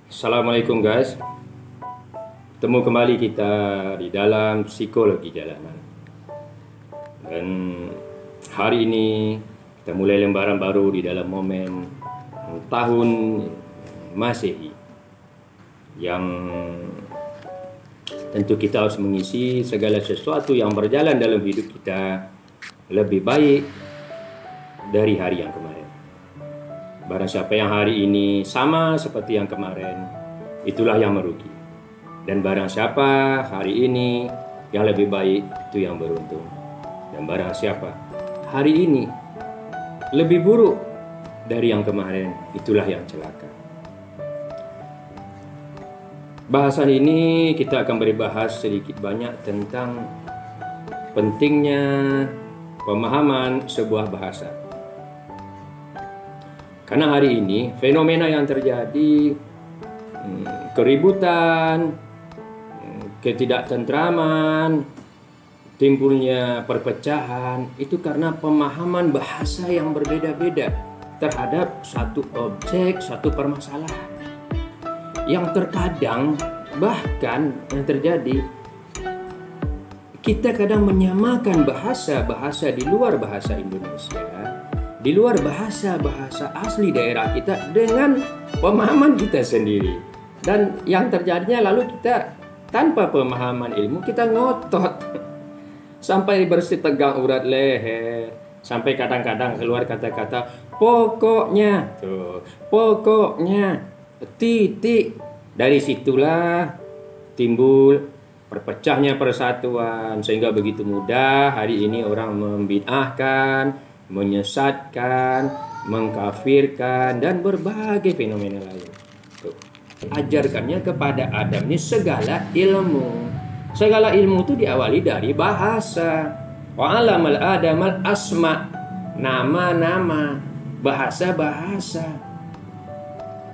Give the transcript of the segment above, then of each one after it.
Assalamualaikum guys. Ketemu kembali kita di dalam psikologi jalanan. Dan hari ini kita mulai lembaran baru di dalam momen tahun Masehi, yang tentu kita harus mengisi segala sesuatu yang berjalan dalam hidup kita lebih baik dari hari yang kemarin. Barang siapa yang hari ini sama seperti yang kemarin, itulah yang merugi. Dan barang siapa hari ini yang lebih baik, itu yang beruntung. Dan barang siapa hari ini lebih buruk dari yang kemarin, itulah yang celaka. Bahasan ini kita akan berbahas sedikit banyak tentang pentingnya pemahaman sebuah bahasa. Karena hari ini fenomena yang terjadi, keributan, ketidaktentraman, timbulnya perpecahan, itu karena pemahaman bahasa yang berbeda-beda terhadap satu objek, satu permasalahan. Yang terkadang bahkan yang terjadi, kita kadang menyamakan bahasa-bahasa di luar bahasa Indonesia, di luar bahasa-bahasa asli daerah kita dengan pemahaman kita sendiri. Dan yang terjadinya lalu kita tanpa pemahaman ilmu kita ngotot sampai bersih tegang urat leher, sampai kadang-kadang keluar kata-kata pokoknya, pokoknya, titik. Dari situlah timbul perpecahnya persatuan, sehingga begitu mudah hari ini orang membid'ahkan, menyesatkan, mengkafirkan, dan berbagai fenomena lain. Ajarkannya kepada Adam ini segala ilmu. Segala ilmu itu diawali dari bahasa. Wa 'allamal Adamal asma, nama-nama, bahasa-bahasa,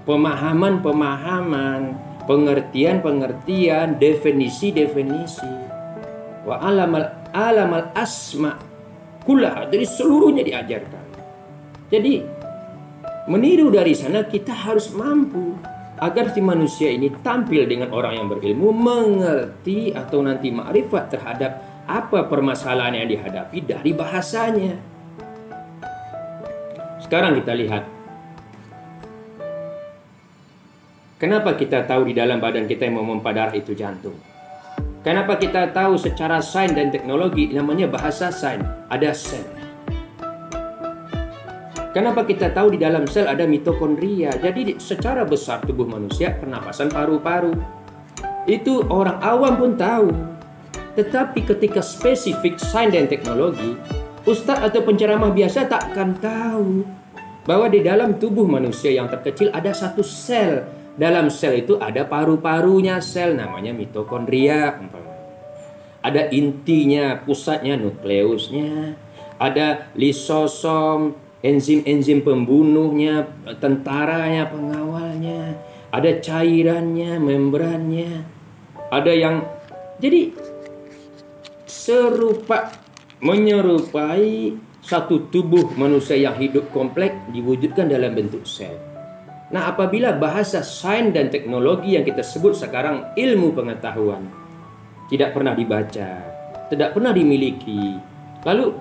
pemahaman-pemahaman, pengertian-pengertian, definisi-definisi. Wa 'allamal asma kulah, dari seluruhnya diajarkan. Jadi meniru dari sana kita harus mampu agar si manusia ini tampil dengan orang yang berilmu, mengerti atau nanti ma'rifat terhadap apa permasalahan yang dihadapi dari bahasanya. Sekarang kita lihat, kenapa kita tahu di dalam badan kita yang memompa darah itu jantung? Kenapa kita tahu secara sains dan teknologi, namanya bahasa sains, ada sel. Kenapa kita tahu di dalam sel ada mitokondria? Jadi secara besar tubuh manusia, pernapasan paru-paru. Itu orang awam pun tahu. Tetapi ketika spesifik sains dan teknologi, ustadz atau penceramah biasa tak akan tahu bahwa di dalam tubuh manusia yang terkecil ada satu sel. Dalam sel itu ada paru-parunya sel, namanya mitokondria. Ada intinya, pusatnya, nukleusnya. Ada lisosom, enzim-enzim pembunuhnya, tentaranya, pengawalnya. Ada cairannya, membrannya. Ada yang... Jadi menyerupai satu tubuh manusia yang hidup kompleks diwujudkan dalam bentuk sel. Nah, apabila bahasa sains dan teknologi yang kita sebut sekarang ilmu pengetahuan tidak pernah dibaca, tidak pernah dimiliki, lalu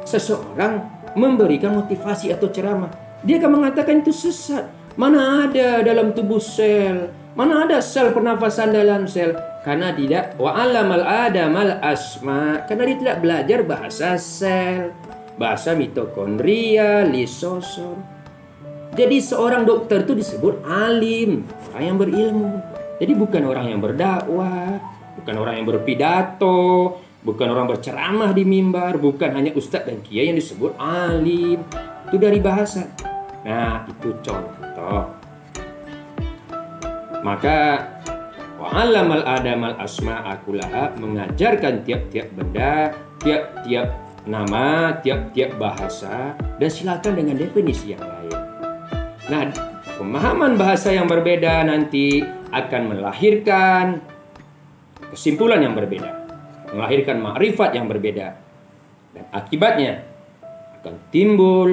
seseorang memberikan motivasi atau ceramah, dia akan mengatakan itu sesat. Mana ada dalam tubuh sel? Mana ada sel pernafasan dalam sel? Karena tidak wa 'allamal Adamal asma, karena dia tidak belajar bahasa sel, bahasa mitokondria, lisosom. Jadi seorang dokter itu disebut alim, orang yang berilmu. Jadi bukan orang yang berdakwah, bukan orang yang berpidato, bukan orang berceramah di mimbar, bukan hanya ustadz dan kiai yang disebut alim. Itu dari bahasa. Nah, itu contoh. Maka wa 'allamal Adamal asma'a kullaha, mengajarkan tiap-tiap benda, tiap-tiap nama, tiap-tiap bahasa, dan silakan dengan definisi yang lain. Nah, pemahaman bahasa yang berbeda nanti akan melahirkan kesimpulan yang berbeda, melahirkan makrifat yang berbeda, dan akibatnya akan timbul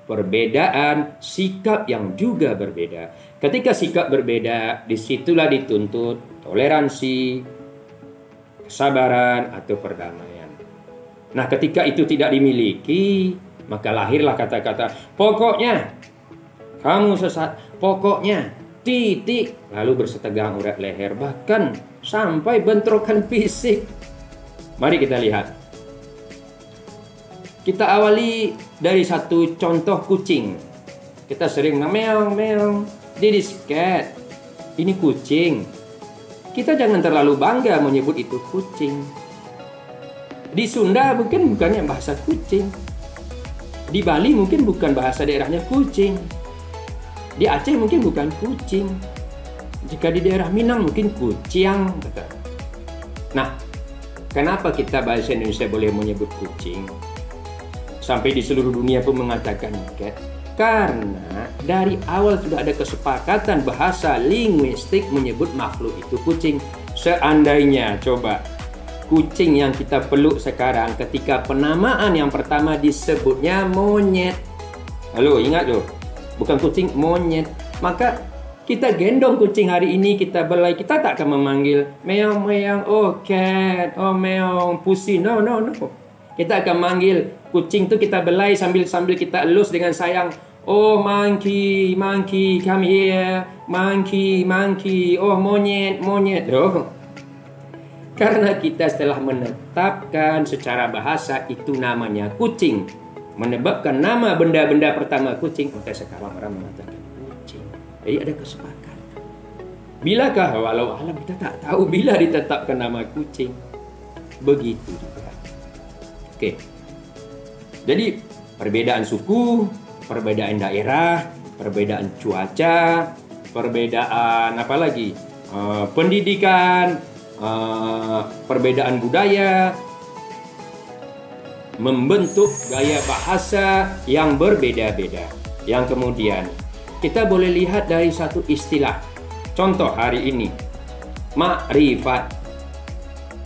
perbedaan sikap yang juga berbeda. Ketika sikap berbeda, disitulah dituntut toleransi, kesabaran, atau perdamaian. Nah, ketika itu tidak dimiliki, maka lahirlah kata-kata, pokoknya kamu sesat, pokoknya titik, lalu bersetegang urat leher, bahkan sampai bentrokan fisik. Mari kita lihat. Kita awali dari satu contoh kucing. Kita sering meong meong, this is cat. Ini kucing. Kita jangan terlalu bangga menyebut itu kucing. Di Sunda mungkin bukannya bahasa kucing. Di Bali mungkin bukan bahasa daerahnya kucing. Di Aceh mungkin bukan kucing. Jika di daerah Minang mungkin kuciang. Nah, kenapa kita bahasa Indonesia boleh menyebut kucing? Sampai di seluruh dunia pun mengatakan cat. Karena dari awal sudah ada kesepakatan bahasa linguistik menyebut makhluk itu kucing. Seandainya coba kucing yang kita peluk sekarang ketika penamaan yang pertama disebutnya monyet. Halo, ingat loh. Bukan kucing, monyet. Maka kita gendong kucing hari ini, kita belai, kita tak akan memanggil meong meong, oh cat, oh meong, pussy. No. Kita akan manggil kucing itu, kita belai sambil kita elus dengan sayang. Oh monkey, come here. Monkey. Oh monyet. Oh. Karena kita setelah menetapkan secara bahasa itu namanya kucing, menebakkan nama benda-benda pertama kucing, maka sekarang orang mengatakan kucing. Jadi ada kesepakatan. Bilakah walau alam kita tak tahu bila ditetapkan nama kucing. Begitu juga. Oke. Jadi perbedaan suku, perbedaan daerah, perbedaan cuaca, perbedaan apa lagi? Pendidikan, perbedaan budaya membentuk gaya bahasa yang berbeda-beda. Yang kemudian kita boleh lihat dari satu istilah. Contoh hari ini, makrifat.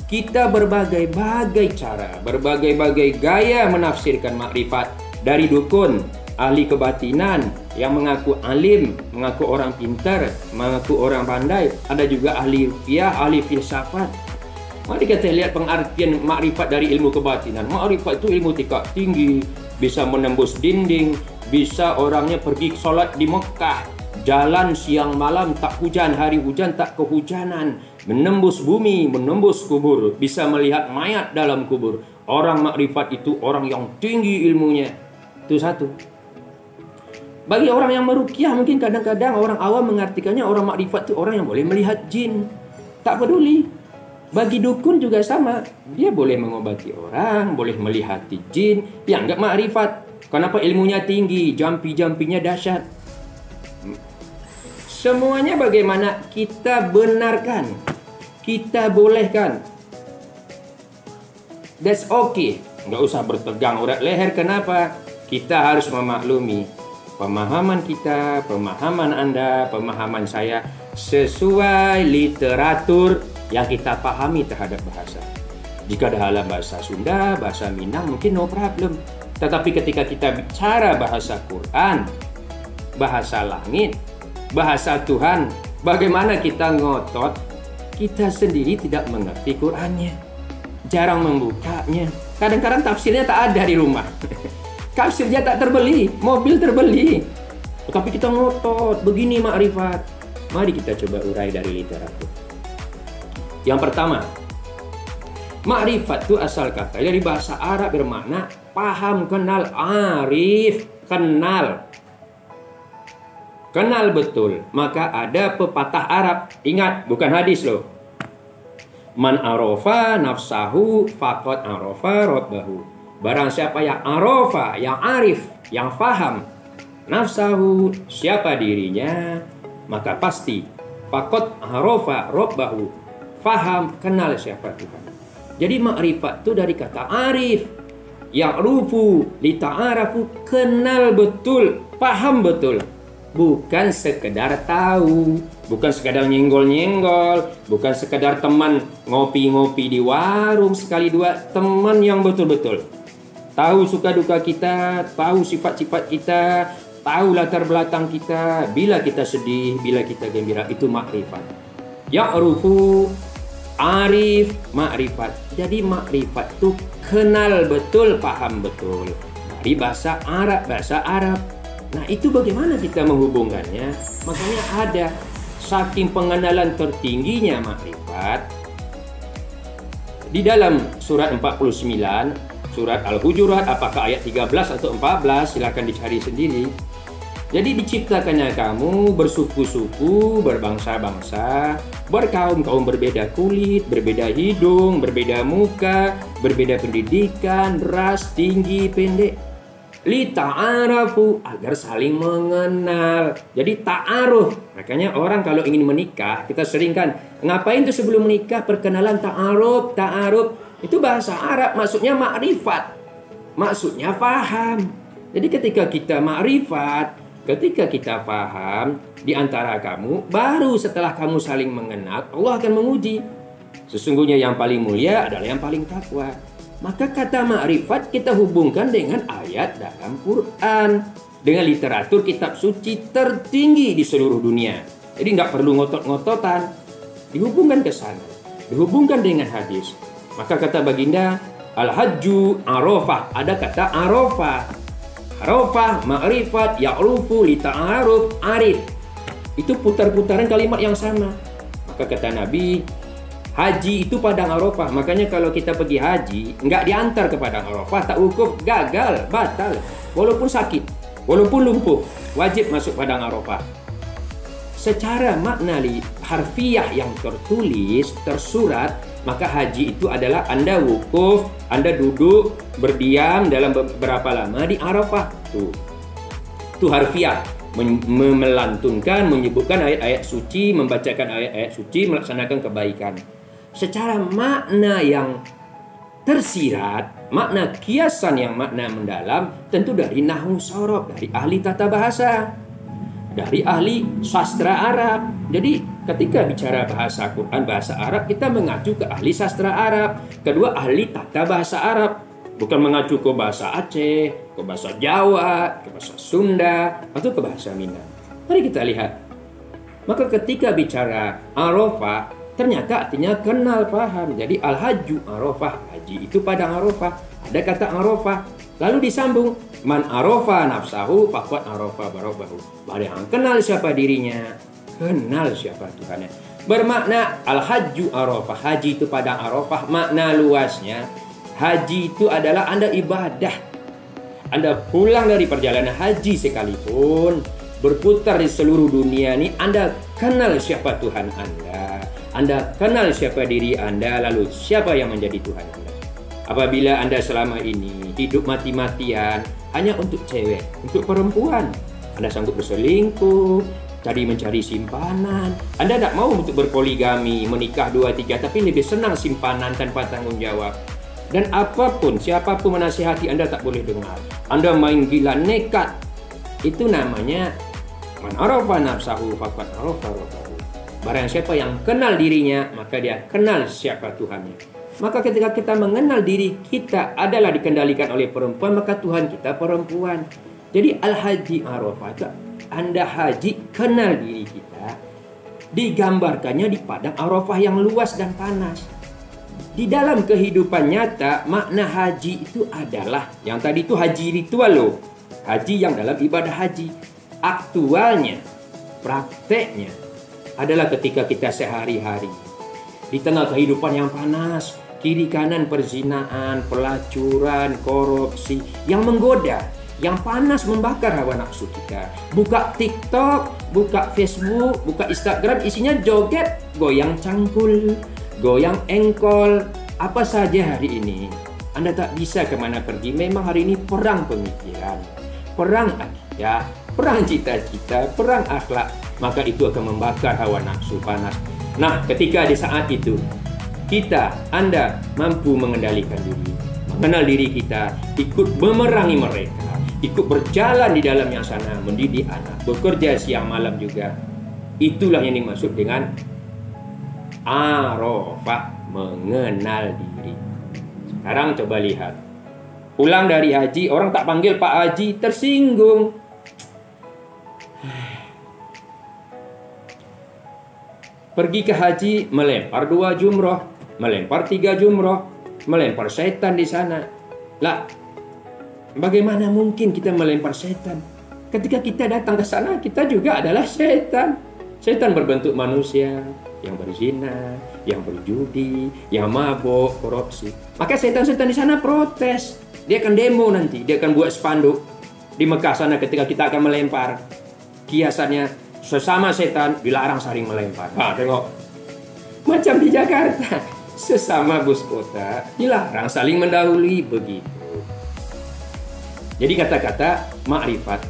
Kita berbagai-bagai cara, berbagai-bagai gaya menafsirkan makrifat. Dari dukun, ahli kebatinan yang mengaku alim, mengaku orang pintar, mengaku orang pandai. Ada juga ahli ruqyah, ahli filsafat. Mari kita lihat pengertian makrifat dari ilmu kebatinan. Makrifat itu ilmu tingkat tinggi, bisa menembus dinding, bisa orangnya pergi sholat di Mekah, jalan siang malam tak hujan, hari hujan tak kehujanan, menembus bumi, menembus kubur, bisa melihat mayat dalam kubur. Orang makrifat itu orang yang tinggi ilmunya. Itu satu. Bagi orang yang meruqyah, mungkin kadang-kadang orang awam mengartikannya orang makrifat itu orang yang boleh melihat jin. Tak peduli. Bagi dukun juga sama. Dia boleh mengobati orang, boleh melihati jin. Yang enggak makrifat. Kenapa ilmunya tinggi, jampi-jampinya dahsyat. Semuanya bagaimana kita benarkan, kita bolehkan. That's okay. Nggak usah bertegang urat leher. Kenapa? Kita harus memaklumi pemahaman kita, pemahaman Anda, pemahaman saya sesuai literatur yang kita pahami terhadap bahasa. Jika dalam bahasa Sunda, bahasa Minang mungkin no problem. Tetapi ketika kita bicara bahasa Quran, bahasa langit, bahasa Tuhan, bagaimana kita ngotot? Kita sendiri tidak mengerti Qurannya, jarang membukanya. Kadang-kadang tafsirnya tak ada di rumah. Tafsirnya tak terbeli, mobil terbeli. Tapi kita ngotot, begini makrifat. Mari kita coba urai dari literatur. Yang pertama, makrifat itu asal kata dari bahasa Arab bermakna paham, kenal, arif, kenal. Kenal betul. Maka ada pepatah Arab. Ingat, bukan hadis loh. Man arofa nafsahu faqad arofa rabbahu. Barang siapa yang arofa, yang arif, yang faham nafsahu, siapa dirinya, maka pasti faqad arofa rabbahu, faham, kenal siapa Tuhan. Jadi makrifat itu dari kata arif, ya'rufu, lita'arafu, kenal betul, paham betul. Bukan sekedar tahu, bukan sekedar nyenggol-nyenggol, bukan sekedar teman ngopi-ngopi di warung sekali dua, teman yang betul-betul. tahu suka duka kita, tahu sifat-sifat kita, tahu latar belakang kita, bila kita sedih, bila kita gembira, itu makrifat. Ya'rufu, arif, makrifat. Jadi makrifat itu kenal betul, paham betul. Dari bahasa Arab. Nah, itu bagaimana kita menghubungkannya? Makanya ada saking pengenalan tertingginya makrifat. Di dalam surat 49, surat Al-Hujurat, apakah ayat 13 atau 14, silakan dicari sendiri. Jadi diciptakannya kamu bersuku-suku, berbangsa-bangsa, berkaum-kaum berbeda kulit, berbeda hidung, berbeda muka, berbeda pendidikan, ras, tinggi, pendek. Li ta'arafu, agar saling mengenal. Jadi ta'aruf. Makanya orang kalau ingin menikah, kita sering kan, ngapain tuh sebelum menikah? Perkenalan, ta'aruf. Itu bahasa Arab, maksudnya makrifat. Maksudnya paham. Jadi ketika kita makrifat, ketika kita paham di antara kamu, baru setelah kamu saling mengenal, Allah akan menguji. Sesungguhnya yang paling mulia adalah yang paling takwa. Maka kata makrifat kita hubungkan dengan ayat dalam Quran, dengan literatur kitab suci tertinggi di seluruh dunia. Jadi nggak perlu ngotot-ngototan, dihubungkan ke sana, dihubungkan dengan hadis. Maka kata baginda, al-hajju arafah, ada kata arafah. Arafah, ma'rifat, ya'rufu, lita'aruf, arif. Itu putar-putaran kalimat yang sama. Maka kata Nabi, haji itu padang Arafah. Makanya kalau kita pergi haji, nggak diantar ke padang Arafah, tak wukuf, gagal, batal. Walaupun sakit, walaupun lumpuh, wajib masuk padang Arafah. Secara makna harfiah yang tertulis, tersurat, maka haji itu adalah Anda wukuf, Anda duduk, berdiam dalam beberapa lama di Arafah. Itu harfiah. Melantunkan, menyebutkan ayat-ayat suci, membacakan ayat-ayat suci, melaksanakan kebaikan. Secara makna yang tersirat, makna kiasan yang makna mendalam, tentu dari nahwu sorof, dari ahli tata bahasa, dari ahli sastra Arab. Jadi ketika bicara bahasa Quran, bahasa Arab, kita mengacu ke ahli sastra Arab. Kedua, ahli tata bahasa Arab. Bukan mengacu ke bahasa Aceh, ke bahasa Jawa, ke bahasa Sunda, atau ke bahasa Minang. Mari kita lihat. Maka ketika bicara Arafah, ternyata artinya kenal paham. Jadi al-hajju Arafah, haji itu padang Arafah. Ada kata Arafah. Lalu disambung, man arafa nafsahu faqad arafa barabahu. Barang yang kenal siapa dirinya, kenal siapa Tuhannya. Bermakna al-hajju Arafah, haji itu padang Arafah. Makna luasnya, haji itu adalah Anda ibadah. Anda pulang dari perjalanan haji sekalipun, berputar di seluruh dunia ini, Anda kenal siapa Tuhan Anda. Anda kenal siapa diri Anda, lalu siapa yang menjadi Tuhan Anda. Apabila Anda selama ini hidup mati-matian hanya untuk cewek, untuk perempuan, Anda sanggup berselingkuh, mencari simpanan. Anda tidak mau untuk berpoligami, menikah 2-3, tapi lebih senang simpanan tanpa tanggung jawab. Dan apapun, siapapun menasihati Anda tak boleh dengar. Anda main gila, nekat. Itu namanya man arafa nafsahu faqad arafa rabbahu. Barang siapa yang kenal dirinya, maka dia kenal siapa Tuhannya. Maka ketika kita mengenal diri kita adalah dikendalikan oleh perempuan, maka Tuhan kita perempuan. Jadi al-haji Arafah itu Anda haji, kenal diri kita. Digambarkannya di padang Arafah yang luas dan panas. Di dalam kehidupan nyata, makna haji itu adalah, yang tadi itu haji ritual loh. Haji yang dalam ibadah haji. Aktualnya, prakteknya adalah ketika kita sehari-hari. Di tengah kehidupan yang panas, kiri kanan perzinaan, pelacuran, korupsi, yang menggoda, yang panas membakar hawa nafsu kita. Buka TikTok, buka Facebook, buka Instagram, isinya joget, goyang cangkul, goyang engkol, apa saja hari ini. Anda tak bisa kemana pergi. Memang hari ini perang pemikiran, perang akidah, perang cita-cita, perang akhlak. Maka itu akan membakar hawa nafsu panas. Nah, ketika di saat itu Anda mampu mengendalikan diri, mengenal diri kita, ikut memerangi mereka, ikut berjalan di dalam yang sana, mendidik anak, bekerja siang malam juga. Itulah yang dimaksud dengan Arafah, mengenal diri. Sekarang coba lihat. Pulang dari haji, orang tak panggil Pak Haji, tersinggung. Pergi ke haji, melempar 2 jumroh, melempar 3 jumroh, melempar setan di sana. Lah, bagaimana mungkin kita melempar setan? Ketika kita datang ke sana, kita juga adalah setan. Setan berbentuk manusia yang berzina, yang berjudi, yang mabuk, korupsi. Maka setan-setan di sana protes. Dia akan demo nanti, dia akan buat spanduk di Mekah sana ketika kita akan melempar. Kiasannya, sesama setan dilarang saling melempar. Nah, tengok. Macam di Jakarta, sesama bus kota dilarang saling mendahului, begitu. Jadi kata-kata makrifat.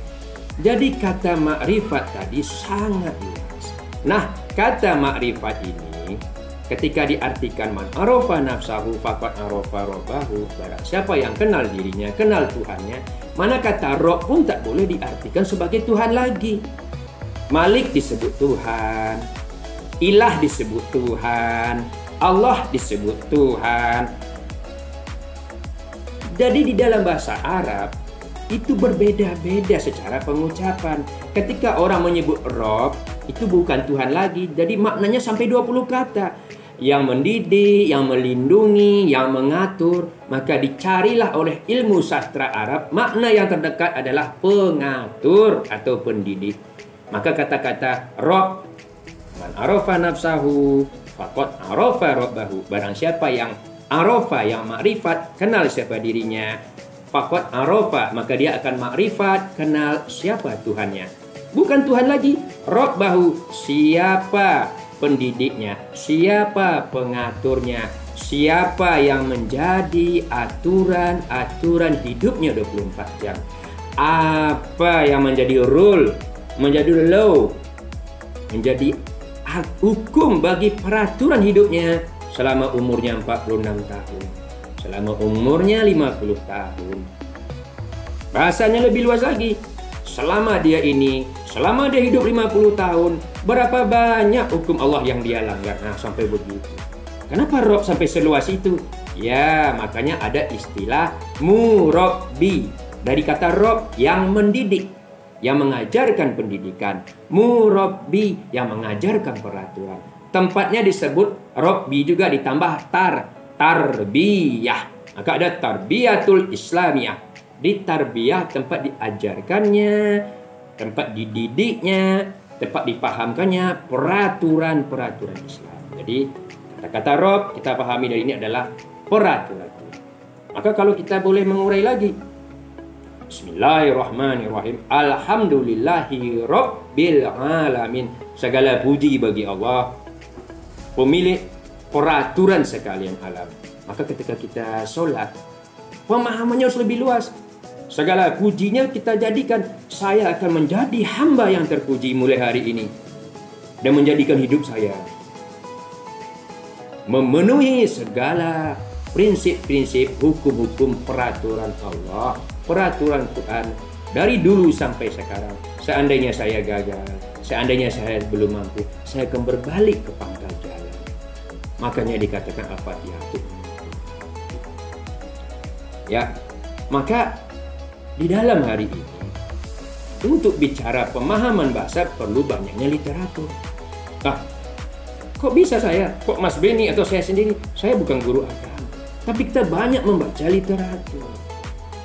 Jadi kata makrifat tadi sangat luas. Nah, kata makrifat ini ketika diartikan man arafa nafsahu faqad arafa rabbahu, barang siapa yang kenal dirinya, kenal Tuhannya, mana kata Rabb pun tak boleh diartikan sebagai Tuhan lagi. Malik disebut Tuhan, Ilah disebut Tuhan, Allah disebut Tuhan. Jadi di dalam bahasa Arab itu berbeda-beda secara pengucapan. Ketika orang menyebut Rabb, itu bukan Tuhan lagi. Jadi maknanya sampai 20 kata. Yang mendidik, yang melindungi, yang mengatur. Maka dicarilah oleh ilmu sastra Arab, makna yang terdekat adalah pengatur atau pendidik. Maka kata-kata Rabb, man arafa nafsahu faqad arafa rabbahu, barang siapa yang arafa, yang makrifat, kenal siapa dirinya, faqad arafa, maka dia akan makrifat, kenal siapa Tuhannya. Bukan Tuhan lagi, rabbahu, siapa pendidiknya, siapa pengaturnya, siapa yang menjadi aturan hidupnya 24 jam. Apa yang menjadi rule, menjadi law, menjadi hukum bagi peraturan hidupnya selama umurnya 46 tahun, selama umurnya 50 tahun. Bahasanya lebih luas lagi. Selama dia hidup 50 tahun, berapa banyak hukum Allah yang dia langgar. Nah, sampai begitu. Kenapa Rabb sampai seluas itu? Ya, makanya ada istilah murabbi. Dari kata Rabb, yang mendidik, yang mengajarkan pendidikan. Murabbi, yang mengajarkan peraturan. Tempatnya disebut Rabbi juga ditambah tarbiyah. Maka ada tarbiyatul islamiyah. Di tarbiyah tempat diajarkannya, tempat dididiknya, tempat dipahamkannya peraturan-peraturan Islam. Jadi kata-kata Rabb kita pahami dari ini adalah peraturan. Maka kalau kita boleh mengurai lagi, Bismillahirrahmanirrahim. Alhamdulillahi Rabbil Alamin. Segala puji bagi Allah, pemilik peraturan sekalian alam. Maka ketika kita sholat, pemahamannya harus lebih luas. Segala pujinya kita jadikan, saya akan menjadi hamba yang terpuji mulai hari ini. Dan menjadikan hidup saya memenuhi segala prinsip-prinsip, hukum-hukum, peraturan Allah, peraturan Tuhan dari dulu sampai sekarang. Seandainya saya gagal, seandainya saya belum mampu, saya akan berbalik ke pangkal jalan. Makanya dikatakan Al-Fatihah itu. Ya, maka di dalam hari ini untuk bicara pemahaman bahasa perlu banyaknya literatur. Kok bisa saya? Kok Mas Beni atau saya sendiri? Saya bukan guru agama, tapi kita banyak membaca literatur.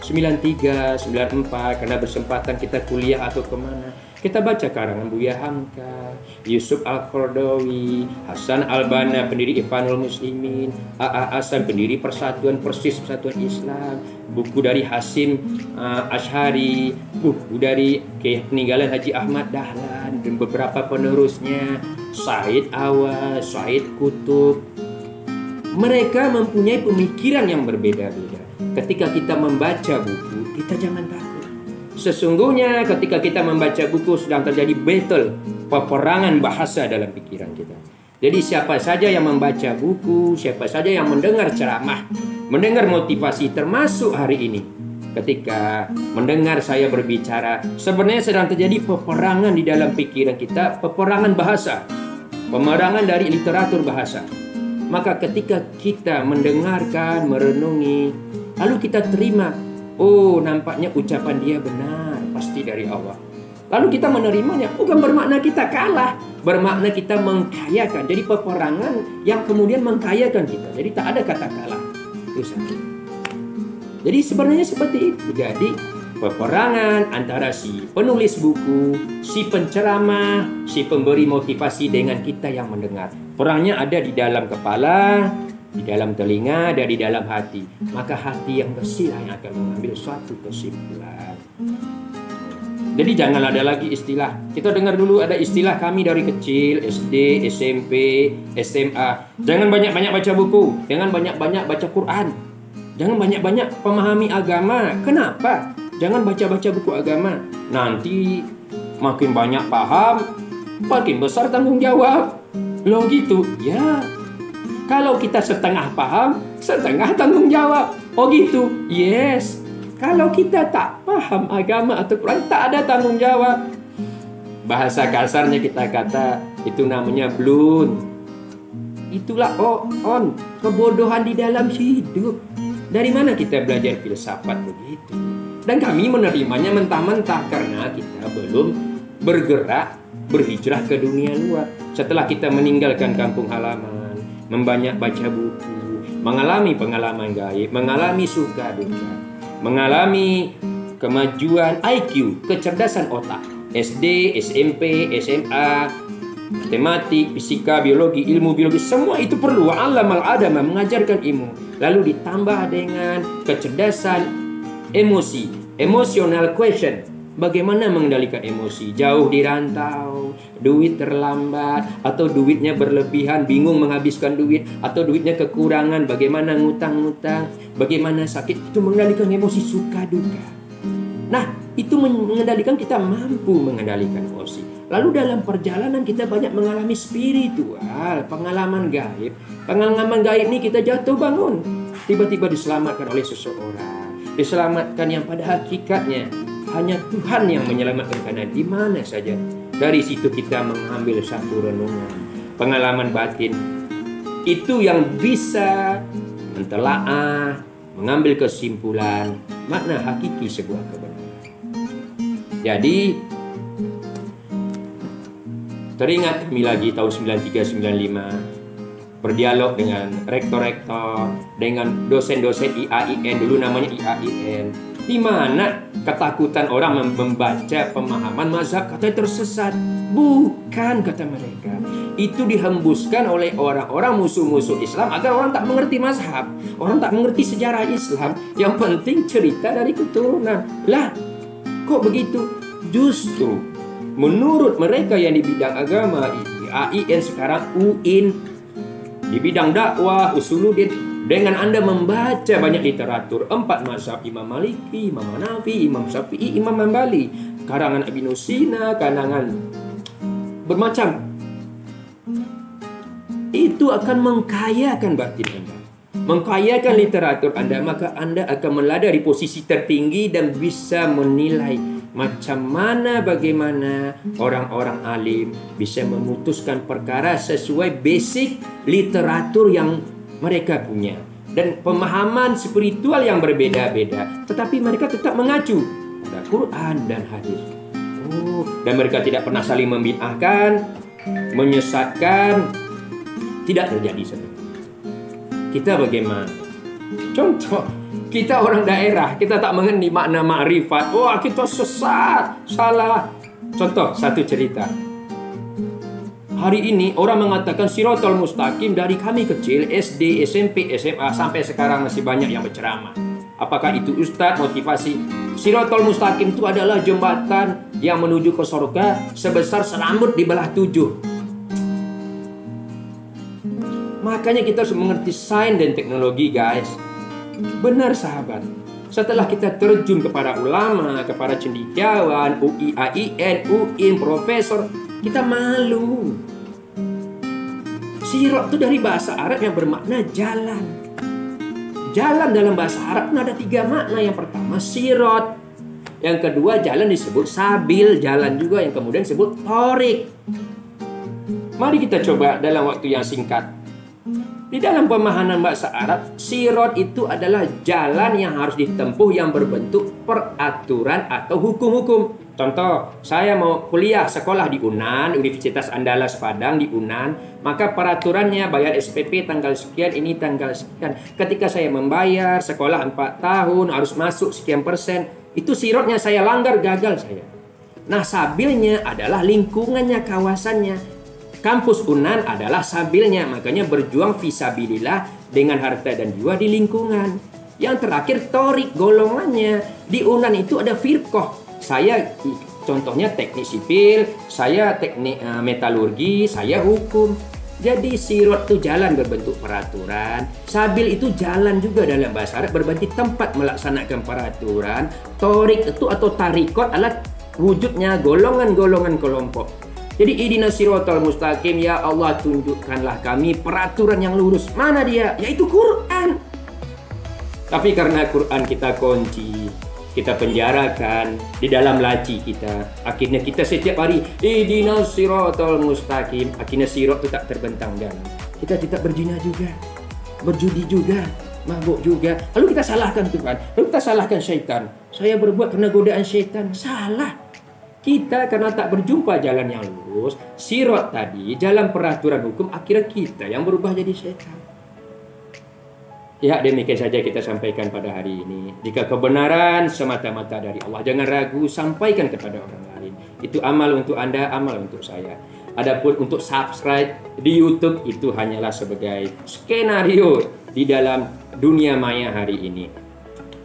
93, 94, karena bersempatan kita kuliah atau kemana, kita baca karangan Buya Hamka, Yusuf Al-Qaradawi, Hasan Al-Banna, pendiri Ikhwanul Muslimin, A.A. Hasan, pendiri Persatuan Persis Persatuan Islam, buku dari Hasim Ash'ari, buku dari peninggalan Haji Ahmad Dahlan, dan beberapa penerusnya, Said Awas, Said Kutub. Mereka mempunyai pemikiran yang berbeda-beda. Ketika kita membaca buku, kita jangan takut. Sesungguhnya ketika kita membaca buku sedang terjadi battle, peperangan bahasa dalam pikiran kita. Jadi siapa saja yang membaca buku, siapa saja yang mendengar ceramah, mendengar motivasi, termasuk hari ini, ketika mendengar saya berbicara, sebenarnya sedang terjadi peperangan di dalam pikiran kita, peperangan bahasa, peperangan dari literatur bahasa. Maka ketika kita mendengarkan, merenungi, lalu kita terima Oh, nampaknya ucapan dia benar, pasti dari Allah. Lalu kita menerimanya, bukan bermakna kita kalah, bermakna kita mengkayakan. Jadi peperangan yang kemudian mengkayakan kita. Jadi tak ada kata kalah. Itu satu. Jadi sebenarnya seperti itu. Jadi peperangan antara si penulis buku, si penceramah, si pemberi motivasi dengan kita yang mendengar. Perangnya ada di dalam kepala, di dalam telinga, dan di dalam hati. Maka hati yang bersih yang akan mengambil suatu kesimpulan. Jadi jangan ada lagi istilah. Kita dengar dulu ada istilah kami dari kecil, SD, SMP, SMA. Jangan banyak-banyak baca buku. Jangan banyak-banyak baca Quran. Jangan banyak-banyak memahami agama. Kenapa? Jangan baca-baca buku agama. Nanti makin banyak paham, makin besar tanggung jawab. Loh gitu. Ya. Kalau kita setengah paham, setengah tanggung jawab. Oh gitu. Yes. Kalau kita tak paham agama atau Quran, tak ada tanggung jawab. Bahasa kasarnya kita kata itu namanya blun. Itulah on, kebodohan di dalam hidup. Dari mana kita belajar filsafat begitu? Dan kami menerimanya mentah-mentah karena kita belum bergerak, berhijrah ke dunia luar. Setelah kita meninggalkan kampung halaman, membanyak baca buku, mengalami pengalaman gaib, mengalami suka duka, mengalami kemajuan IQ, kecerdasan otak, SD, SMP, SMA, matematik, fisika, biologi, ilmu biologi, semua itu perlu. Wa'allamal adama, mengajarkan ilmu. Lalu ditambah dengan kecerdasan emosi, emotional question. Bagaimana mengendalikan emosi? Jauh di rantau, duit terlambat, atau duitnya berlebihan, bingung menghabiskan duit, atau duitnya kekurangan, bagaimana ngutang-ngutang, bagaimana sakit, itu mengendalikan emosi, suka duka. Nah, itu mengendalikan, kita mampu mengendalikan emosi. Lalu dalam perjalanan kita banyak mengalami spiritual, pengalaman gaib. Pengalaman gaib ini kita jatuh bangun, tiba-tiba diselamatkan oleh seseorang, diselamatkan yang pada hakikatnya hanya Tuhan yang menyelamatkan, karena di mana saja. Dari situ kita mengambil satu renungan, pengalaman batin. Itu yang bisa mentelaah, mengambil kesimpulan makna hakiki sebuah kebenaran. Jadi teringat kami lagi tahun 93-95 berdialog dengan rektor-rektor, dengan dosen-dosen IAIN, dulu namanya IAIN, di mana ketakutan orang membaca pemahaman mazhab katanya tersesat. Bukan, kata mereka. Itu dihembuskan oleh orang-orang musuh-musuh Islam agar orang tak mengerti mazhab, orang tak mengerti sejarah Islam. Yang penting cerita dari keturunan. Lah, kok begitu? Justru menurut mereka yang di bidang agama, IAIN sekarang UIN, di bidang dakwah, usuluddin, dengan Anda membaca banyak literatur 4 mazhab, Imam Maliki, Imam Hanafi, Imam Syafi'i, Imam Hambali, karangan Ibnu Sina, karangan bermacam, itu akan mengkayakan batin Anda, mengkayakan literatur Anda. Maka Anda akan melada di posisi tertinggi dan bisa menilai macam mana, bagaimana orang-orang alim bisa memutuskan perkara sesuai basic literatur yang mereka punya, dan pemahaman spiritual yang berbeda-beda, tetapi mereka tetap mengacu pada Quran dan hadis. Dan mereka tidak pernah saling membid'ahkan, menyesatkan, tidak terjadi seperti itu. Kita bagaimana? Contoh, kita orang daerah, kita tak mengerti makna ma'rifat. Wah, kita sesat, salah. Contoh, satu cerita. Hari ini orang mengatakan Siratal Mustaqim dari kami kecil, SD, SMP, SMA, sampai sekarang masih banyak yang berceramah. Apakah itu ustadz, motivasi? Siratal Mustaqim itu adalah jembatan yang menuju ke surga sebesar serambut di belah 7. Makanya kita harus mengerti sains dan teknologi, guys. Benar, sahabat. Setelah kita terjun kepada ulama, kepada cendekiawan, UIAIN, UIN, profesor, kita malu. Sirat itu dari bahasa Arab yang bermakna jalan. Jalan dalam bahasa Arab pun ada 3 makna. Yang pertama sirat, yang kedua jalan disebut sabil, jalan juga, yang kemudian disebut thorik. Mari kita coba dalam waktu yang singkat. Di dalam pemahaman bahasa Arab, sirat itu adalah jalan yang harus ditempuh yang berbentuk peraturan atau hukum-hukum. Contoh, saya mau kuliah sekolah di UNAN, Universitas Andalas Padang di UNAN, maka peraturannya bayar SPP tanggal sekian, ini tanggal sekian. Ketika saya membayar sekolah 4 tahun harus masuk sekian persen, itu siratnya saya langgar, gagal saya. Nah, sabilnya adalah lingkungannya, kawasannya. Kampus UNAN adalah sabilnya, makanya berjuang fisabilillah dengan harta dan jiwa di lingkungan. Yang terakhir torik, golongannya. Di UNAN itu ada firqah. Saya contohnya teknik sipil, saya teknik metalurgi, saya hukum. Jadi sirat itu jalan berbentuk peraturan, sabil itu jalan juga dalam bahasa Arab berbentuk tempat melaksanakan peraturan, torik itu atau tarikot adalah wujudnya golongan-golongan kelompok. Jadi ihdinas siratal mustaqim, ya Allah tunjukkanlah kami peraturan yang lurus. Mana dia? Yaitu Quran. Tapi karena Quran kita kunci, kita penjarakan di dalam laci kita, akhirnya kita setiap hari ihdinas siratal mustaqim, akhirnya sirat itu tak terbentang jalan. Kita tidak berzina juga, berjudi juga, mabuk juga. Lalu kita salahkan Tuhan, lalu kita salahkan syaitan. Saya berbuat karena godaan syaitan. Salah. Kita karena tak berjumpa jalan yang lurus, sirat tadi, jalan peraturan hukum, akhirnya kita yang berubah jadi syaitan. Ya, demikian saja kita sampaikan pada hari ini. Jika kebenaran semata-mata dari Allah, jangan ragu, sampaikan kepada orang lain. Itu amal untuk Anda, amal untuk saya. Adapun untuk subscribe di YouTube, itu hanyalah sebagai skenario di dalam dunia maya hari ini.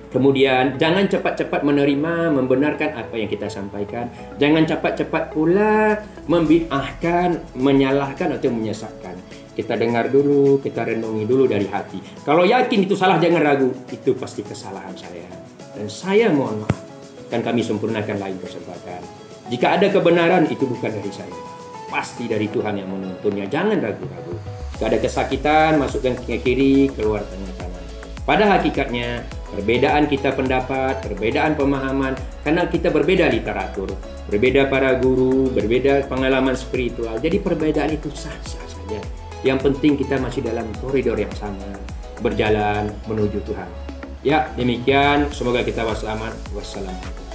Kemudian jangan cepat-cepat menerima, membenarkan apa yang kita sampaikan. Jangan cepat-cepat pula membid'ahkan, menyalahkan atau menyesatkan. Kita dengar dulu, kita renungi dulu dari hati. Kalau yakin itu salah, jangan ragu. Itu pasti kesalahan saya. Dan saya mohon maaf. Dan kami sempurnakan lain kesempatan. Jika ada kebenaran, itu bukan dari saya. Pasti dari Tuhan yang menuntunnya. Jangan ragu-ragu. Jika ada kesakitan, masukkan ke kiri, keluar tengah kanan. Pada hakikatnya, perbedaan kita pendapat, perbedaan pemahaman, karena kita berbeda literatur, berbeda para guru, berbeda pengalaman spiritual. Jadi perbedaan itu sah-sah saja. Yang penting kita masih dalam koridor yang sama, berjalan menuju Tuhan. Ya, demikian. Semoga kita selamat. Wassalamualaikum.